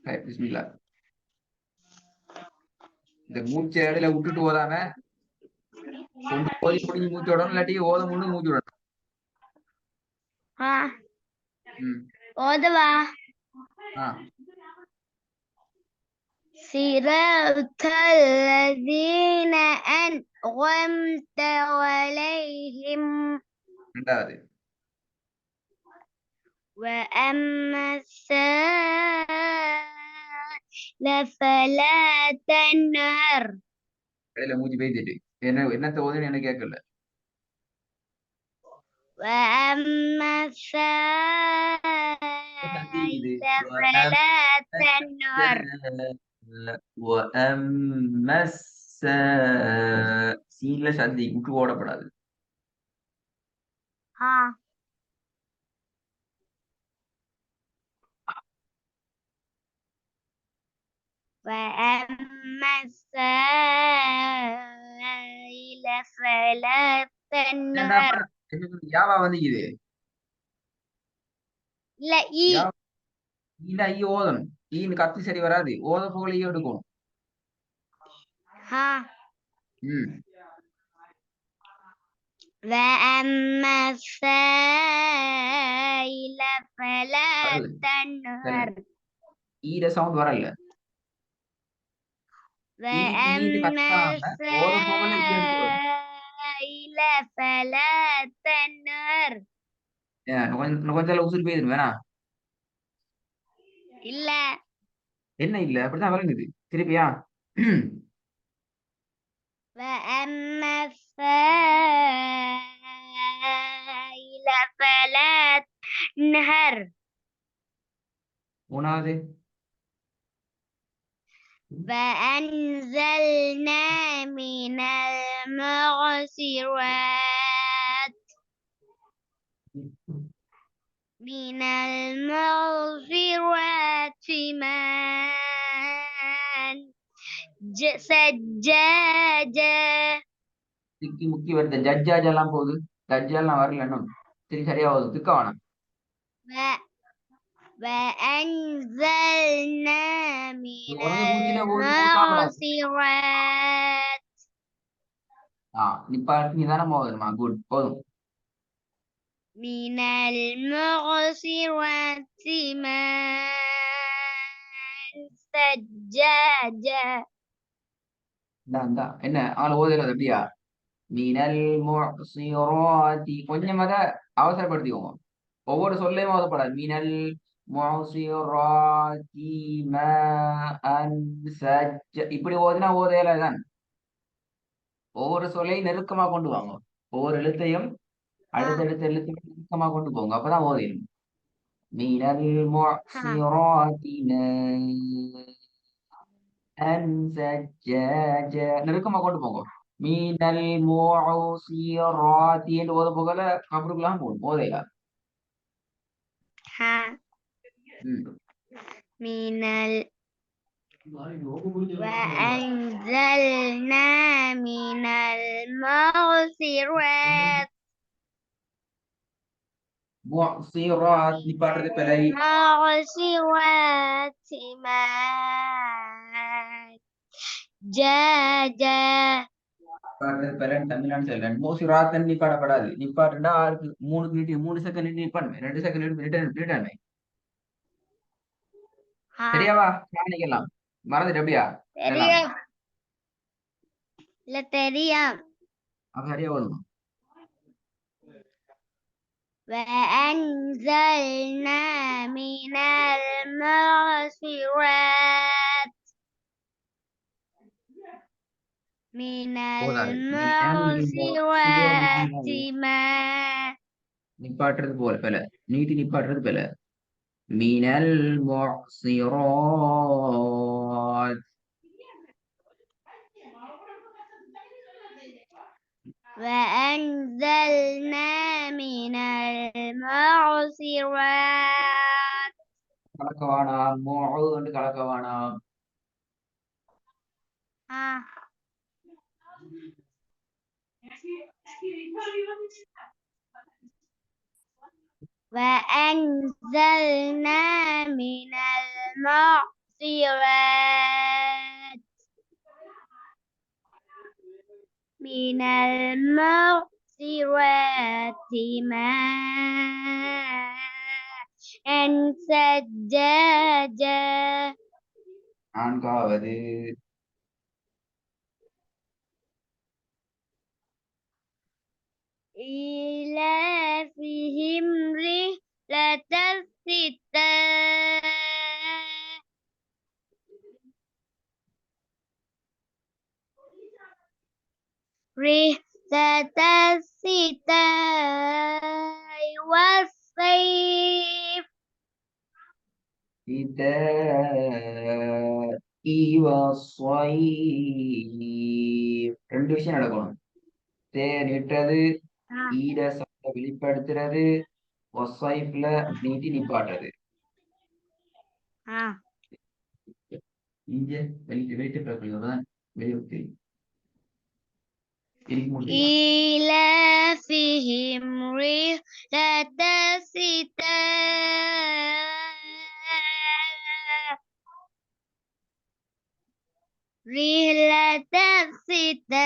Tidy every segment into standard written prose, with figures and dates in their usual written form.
பிஸ்மில்லா. இந்த மூச்சை இடையில விட்டுட்டு ஓதாம ஒன்று ஓதி முடிஞ்சு மூச்சு விடணும், இல்லாட்டி ஓத முன்னு மூச்சு விடணும். ஓதவா? صراط الذين أنعمت عليهم. ரெண்டாவது. وأما السائل فلا تنهر. இடையில மூச்சு பேசிட்டு என்னத்த ஓதுன்னு எனக்கு கேட்கல. وأما السائل فلا تنهر. وأما சீன்ல சந்தி விட்டு ஓடப்படாது. وأما السائل فلا تنهر. யாவா வந்து இது இல்ல ஈ இல்ல ஈ ஓதணும். ஈன்னு கத்தி சரி வராது. ஓத போல ஈ எடுக்கணும். وأما السائل فلا تنهر. ஈர சவுண்ட் வரல. وأما السائل فلا تنهر. கொஞ்சம் உசுறு போயிடும் வேணா. இல்ல என்ன இல்ல அப்படிதான் விளங்குது. திருப்பியா? وأما السائل فلا تنهر. மூணாவது. وأنزلنا من المعصرات ماء سجاجا. திக்கி முக்கி வருது. ஜட்ஜாஜ் எல்லாம் போகுது. ஜட்ஜெல்லாம் வரல இன்னும். சரி சரியா போகுது. திக்க வேணாம். وأنزلنا من المعصرات. நிப்பாட்டி தானே போதுமா? குட் போதும். من المعصرات ماء سجاجا. என்ன அவளை ஓதுறது அப்படியா? மினல் முஅசிராத்தி. கொஞ்சம் அதை அவசரப்படுத்திக்கோங்க. ஒவ்வொரு சொல்லையும் ஓதப்படாது. மினல் முஅசிராத்தி மாஅன் சஜ்ஜ. இப்படி ஓதினா ஓதையில தான். ஒவ்வொரு சொல்லையும் நெருக்கமா கொண்டு வாங்க. ஒவ்வொரு எழுத்தையும் அடுத்தடுத்த எழுத்தையும் நெருக்கமா கொண்டு போங்க. அப்பதான் ஓதையும். மினல் முஅசிராத்தி மாஅன் சஜ்ஜாஜ. நெருக்கமா கொண்டு போங்க. மீனல் மூசிராத்தி என்று ஓத போகல கபருக்குலாம் போகும் ஓதையா. மினல் وأنزلنا من المعصرات. معصرات நிப்பாட்டுறது பிழை. معصرات ماء جاجا. தமிழ்நாடு சொல்றேன். மூசிராத் நிப்பாடப்படாது. நிப்பாட்டுண்டா 3 செகண்ட் நிப்பாடுமே. 2 செகண்ட் ரிட்டர்ன். சரியாவா? காணிக்கலாம். மறந்துட்டு அப்படியா? இல்ல தெரியும். அப்ப சரியா வரும். وأنزلنا من المعصرات ماء. நிப்பாட்டுறது போல பிழை. நீட்டி நிப்பாட்டுறது பிழை. மினல் முஅசிராத். وأنزلنا من المعصرات. கலக்க வேணாம். என்று கலக்க வேணாம். وأنزلنا من المعصرات المعصرات من المعصرات ماء ثجاجا நான்காவது إيلافهم رحلة الشتاء رحلة الشتاء والصيف والصيف ரெண்டு விஷயம் நடக்கணும். தேனிட்டது ஈர சத்த வெளிப்படுத்துறது ஒசைஃப்ல நீட்டி நிப்பாட்டுறது. இங்க வெளியிட்டு பிறகு வெளியே إيلافهم رحلة الشتاء رحلة الشتاء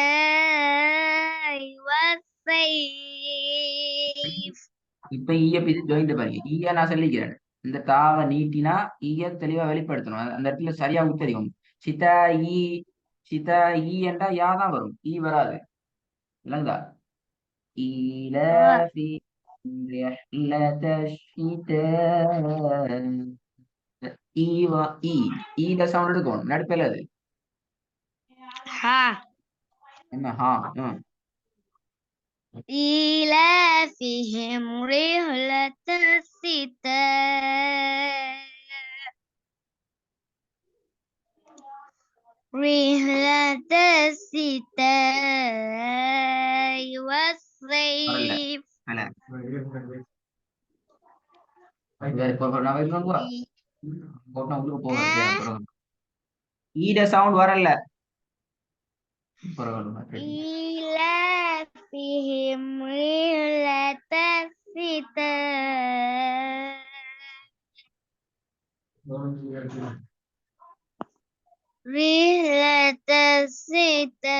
والصيف இப்ப ஈய பிரிச்சு ஜாயிண்ட் பாருங்க. ஈய நான் சொல்லிக்கிறேன். இந்த தாவை நீட்டினா ஈய தெளிவா வெளிப்படுத்தணும். அந்த இடத்துல சரியா உச்சரிக்கும். சிதா ஈ சிதா ஈ என்றா யா தான் வரும், ஈ வராது. இல்லைங்களா? ஈலாஃபி رحلة الشتاء ஈவா ஈ ஈல சவுண்ட் எடுக்கணும் நடுப்பல அது ها என்ன ஹா إيلافهم رحلة الشتاء رحلة الشتاء والصيف அல்ல நான் வைக்கணும்பா போட்டா உங்களுக்கு போகிறது ஈட சவுண்ட் வரல. إيلافهم رحلة الشتاء رحلة الشتاء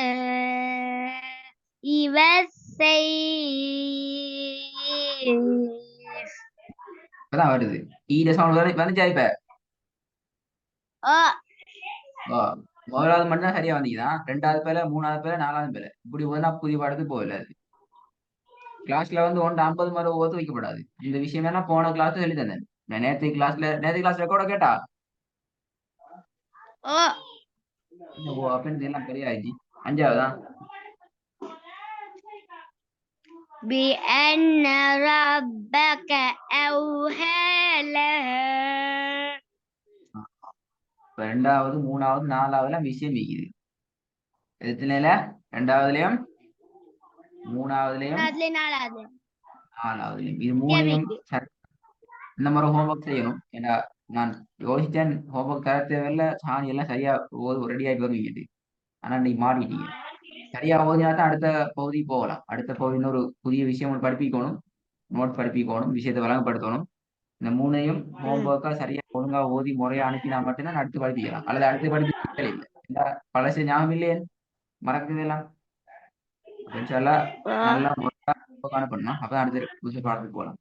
والصيف இப்பதான் வருது. ஈட சவுண்ட் வந்துச்சா இப்ப? முதலாவது மட்டும் தான் சரியா வந்தீங்கதான். ரெண்டாவது பேல, மூணாவது பேல, நாலாவது பேல இப்படி ஒன்னா புதிய பாடத்துக்கு போகல. அது கிளாஸ்ல வந்து 50 முறை ஓத்து வைக்கப்படாது. இந்த விஷயம் என்ன போன கிளாஸ் சொல்லி தந்தேன். நான் நேற்று கிளாஸ் ரெக்கார்ட கேட்டா அப்படின்னு எல்லாம் பெரிய ஆயிடுச்சு. அஞ்சாவதா بأن ربك أوحى لها இப்ப ரெண்டாவது, மூணாவது, நாலாவதுல விஷயம் இருக்குது. எத்தனைல? ரெண்டாவதுலயும், மூணாவதுலயும், நாலாவதுலயும். இது மூணையும் இந்த மாதிரி ஹோம்ஒர்க் செய்யணும். ஏன்னா நான் யோசிச்சேன் ஹோம்ஒர்க் தர தேவையில்ல, சாணி எல்லாம் சரியா ரெடி ஆகி வருவீங்க. ஆனா இன்னைக்கு மாறிட்டீங்க. சரியா ஓதினா தான் அடுத்த பகுதி போகலாம். அடுத்த பகுதி இன்னொரு புதிய விஷயம் ஒன்று படிப்பிக்கணும், நோட் படிப்பிக்கணும், விஷயத்தை வழங்கப்படுத்தணும். இந்த மூணையும் ஹோம்ஒர்க்கா சரியா ஒழுங்கா ஓதி முறையா அனுப்பினா மட்டும்தான் அடுத்து படிப்பிக்கலாம். அல்லது அடுத்து படிப்பிக்க இல்லை. பழசு ஞாபகம் இல்லையே, மறக்குது எல்லாம். நல்லா முறையா அனுப்பணும். அப்பதான் அடுத்த புதுசு பாடத்துக்கு போகலாம்.